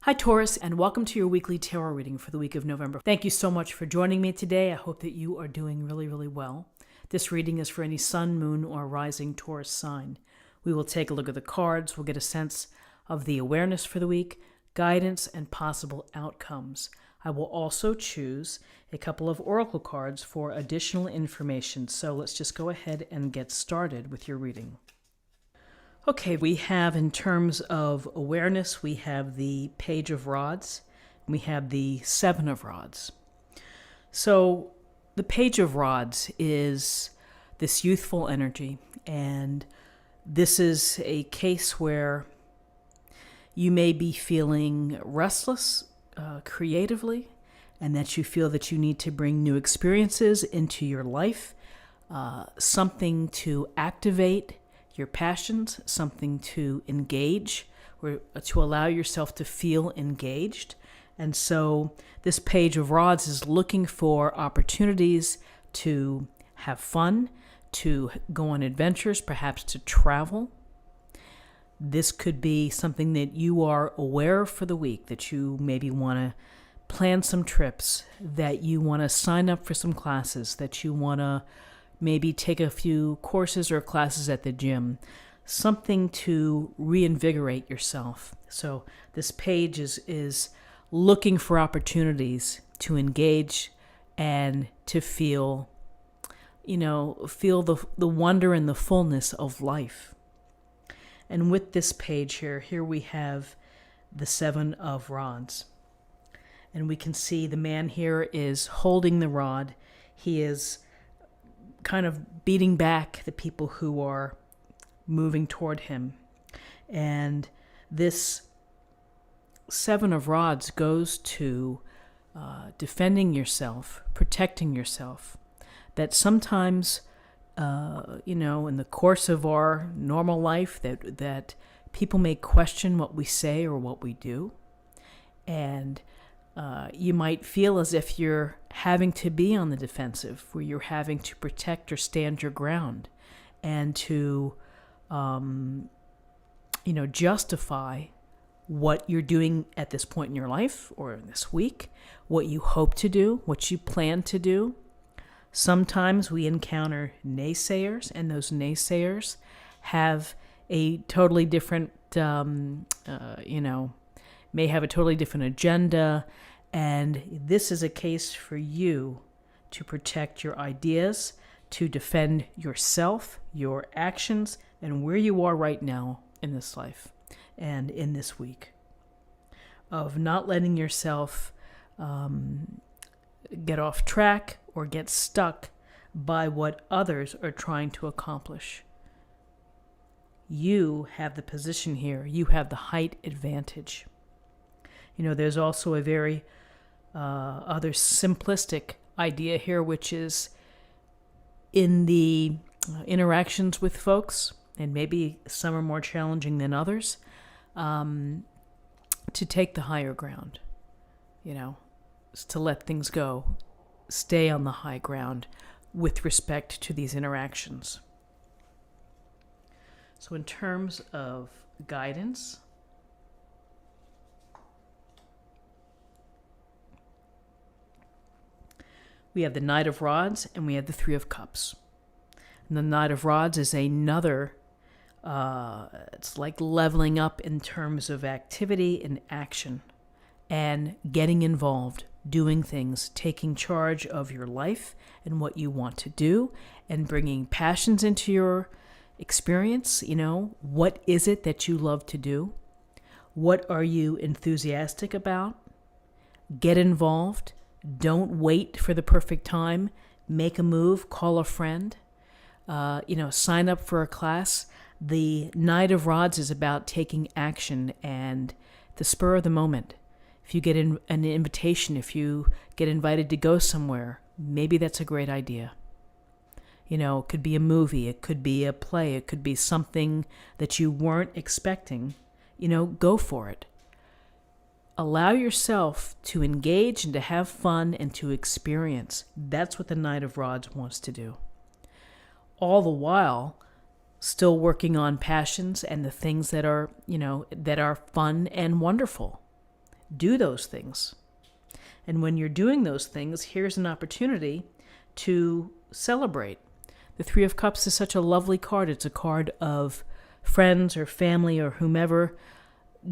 Hi, Taurus, and welcome to your weekly tarot reading for the week of November. Thank you so much for joining me today. I hope that you are doing really, really well. This reading is for any sun, moon, or rising Taurus sign. We will take a look at the cards. We'll get a sense of the awareness for the week, guidance, and possible outcomes. I will also choose a couple of oracle cards for additional information. So let's just go ahead and get started with your reading. Okay, we have, in terms of awareness, we have the Page of Rods, and we have the Seven of Rods. So the Page of Rods is this youthful energy, and this is a case where you may be feeling restless creatively, and that you feel that you need to bring new experiences into your life, something to activate your passions, something to engage, or to allow yourself to feel engaged. And so this Page of Rods is looking for opportunities to have fun, to go on adventures, perhaps to travel. This could be something that you are aware of for the week, that you maybe want to plan some trips, that you want to sign up for some classes, that you want to maybe take a few courses or classes at the gym, something to reinvigorate yourself. So this page is looking for opportunities to engage and to feel the wonder and the fullness of life. And with this page here we have the Seven of Rods. And we can see the man here is holding the rod. He is kind of beating back the people who are moving toward him. And this Seven of Rods goes to defending yourself, protecting yourself. That sometimes, in the course of our normal life, that people may question what we say or what we do. And you might feel as if you're having to be on the defensive, where you're having to protect or stand your ground and to, justify what you're doing at this point in your life or this week, what you hope to do, what you plan to do. Sometimes we encounter naysayers, and those naysayers have a totally different, may have a totally different agenda, and this is a case for you to protect your ideas, to defend yourself, your actions, and where you are right now in this life and in this week, of not letting yourself get off track or get stuck by what others are trying to accomplish. You have the position here. You have the height advantage. There's also a very other simplistic idea here, which is in the interactions with folks, and maybe some are more challenging than others, to take the higher ground, to let things go, stay on the high ground with respect to these interactions. So in terms of guidance, we have the Knight of Rods and we have the Three of Cups. And the Knight of Rods is another, it's like leveling up in terms of activity and action and getting involved, doing things, taking charge of your life and what you want to do, and bringing passions into your experience. What is it that you love to do? What are you enthusiastic about? Get involved. Don't wait for the perfect time. Make a move, call a friend, sign up for a class. The Knight of Rods is about taking action and the spur of the moment. If you get an invitation, if you get invited to go somewhere, maybe that's a great idea. It could be a movie, it could be a play, it could be something that you weren't expecting. Go for it. Allow yourself to engage and to have fun and to experience. That's what the Knight of Rods wants to do. All the while, still working on passions and the things that are, that are fun and wonderful. do those things. And when you're doing those things, here's an opportunity to celebrate. The Three of Cups is such a lovely card. It's a card of friends or family or whomever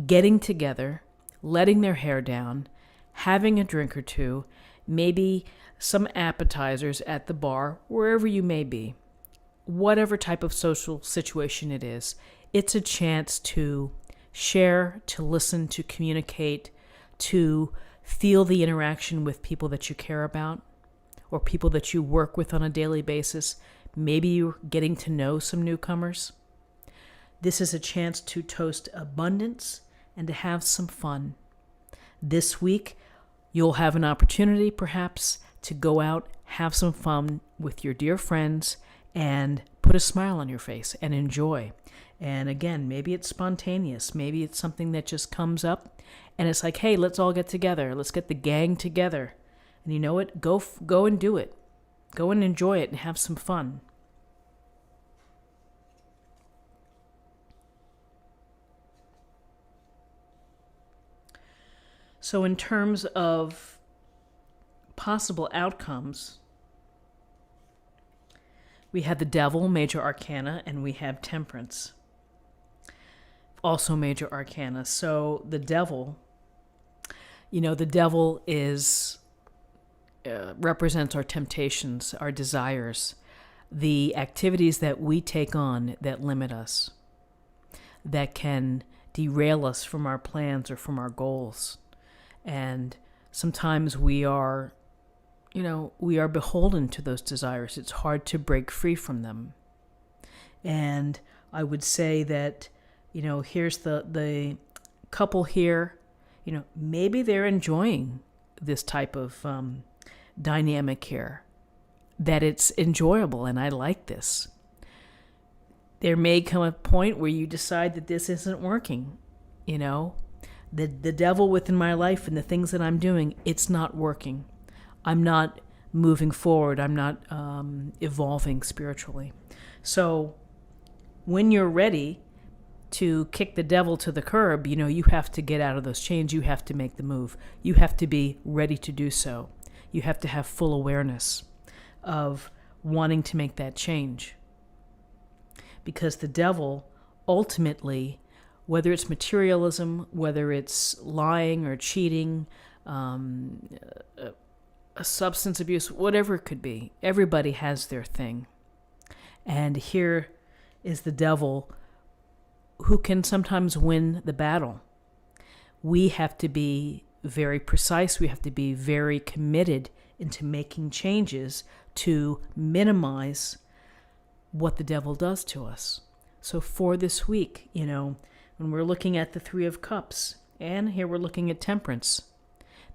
getting together, letting their hair down, having a drink or two, maybe some appetizers at the bar, wherever you may be. Whatever type of social situation it is, it's a chance to share, to listen, to communicate, to feel the interaction with people that you care about or people that you work with on a daily basis. Maybe you're getting to know some newcomers. This is a chance to toast abundance and to have some fun. This week, you'll have an opportunity perhaps to go out, have some fun with your dear friends, and put a smile on your face and enjoy. And again, maybe it's spontaneous. Maybe it's something that just comes up and it's like, hey, let's all get together. Let's get the gang together. And you know what? Go and do it. Go and enjoy it and have some fun. So in terms of possible outcomes, we have the Devil, Major Arcana, and we have Temperance, also Major Arcana. So the Devil, the Devil is represents our temptations, our desires, the activities that we take on that limit us, that can derail us from our plans or from our goals. And sometimes we are beholden to those desires. It's hard to break free from them. And I would say that, here's the couple here, maybe they're enjoying this type of dynamic here, that it's enjoyable and I like this. There may come a point where you decide that this isn't working, the devil within my life and the things that I'm doing, it's not working. I'm not moving forward. I'm not evolving spiritually. So when you're ready to kick the devil to the curb, you have to get out of those chains. You have to make the move. You have to be ready to do so. You have to have full awareness of wanting to make that change. Because the devil ultimately, whether it's materialism, whether it's lying or cheating, a substance abuse, whatever it could be, everybody has their thing. And here is the devil who can sometimes win the battle. We have to be very precise. We have to be very committed into making changes to minimize what the devil does to us. So for this week, when we're looking at the Three of Cups, and here we're looking at Temperance,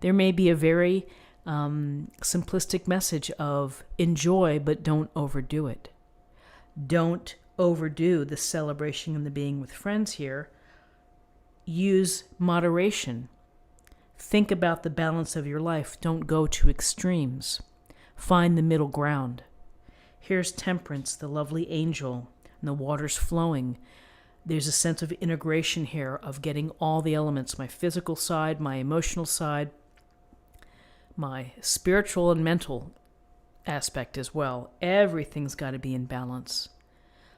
there may be a very simplistic message of enjoy, but don't overdo it. Don't overdo the celebration and the being with friends here. Use moderation. Think about the balance of your life. Don't go to extremes. Find the middle ground. Here's Temperance, the lovely angel, and the waters flowing. There's a sense of integration here of getting all the elements, my physical side, my emotional side, my spiritual and mental aspect as well. Everything's got to be in balance.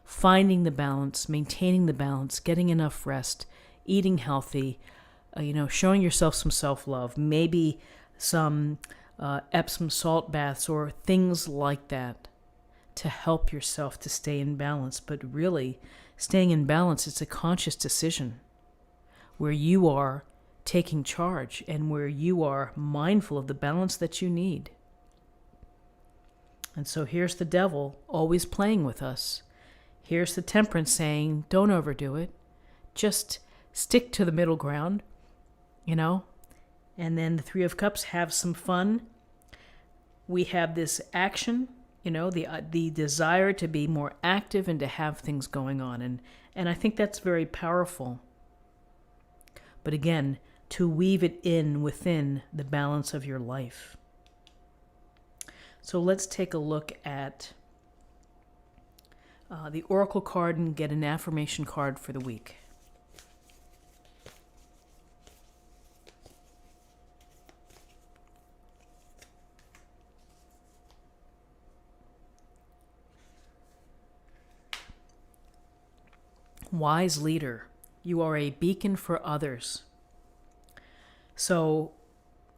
Finding the balance, maintaining the balance, getting enough rest, eating healthy, showing yourself some self-love, maybe some Epsom salt baths or things like that to help yourself to stay in balance. But really, staying in balance, it's a conscious decision where you are taking charge and where you are mindful of the balance that you need. And so here's the devil always playing with us. Here's the Temperance saying, don't overdo it. Just stick to the middle ground, And then the Three of Cups, have some fun. We have this action, the desire to be more active and to have things going on. And I think that's very powerful. But again, to weave it in within the balance of your life. So let's take a look at the Oracle card and get an affirmation card for the week. Wise leader. You are a beacon for others. So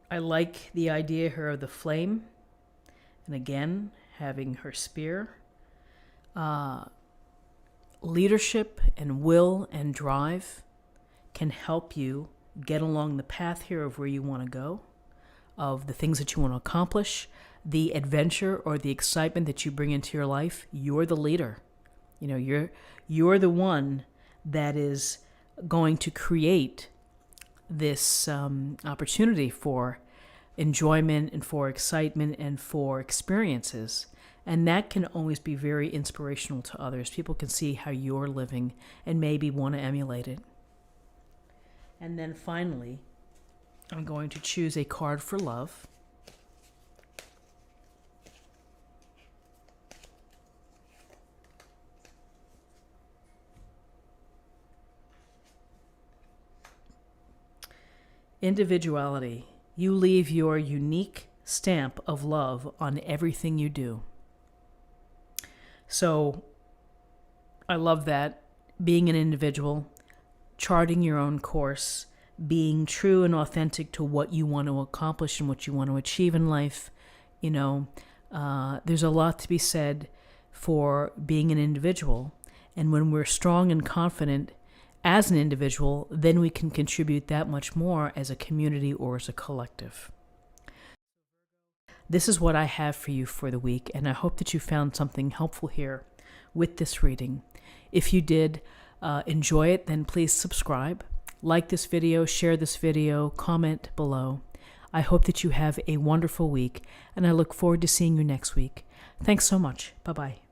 I like the idea here of the flame. And again, having her spear. Leadership and will and drive can help you get along the path here of where you want to go, of the things that you want to accomplish, the adventure or the excitement that you bring into your life. You're the leader. You know, you're the one that is going to create this opportunity for enjoyment and for excitement and for experiences. And that can always be very inspirational to others. People can see how you're living and maybe want to emulate it. And then finally, I'm going to choose a card for love. Individuality. You leave your unique stamp of love on everything you do. So I love that. Being an individual, charting your own course, being true and authentic to what you want to accomplish and what you want to achieve in life. You know, there's a lot to be said for being an individual. And when we're strong and confident as an individual, then we can contribute that much more as a community or as a collective. This is what I have for you for the week, and I hope that you found something helpful here with this reading. If you did enjoy it, then please subscribe, like this video, share this video, comment below. I hope that you have a wonderful week, and I look forward to seeing you next week. Thanks so much. Bye-bye.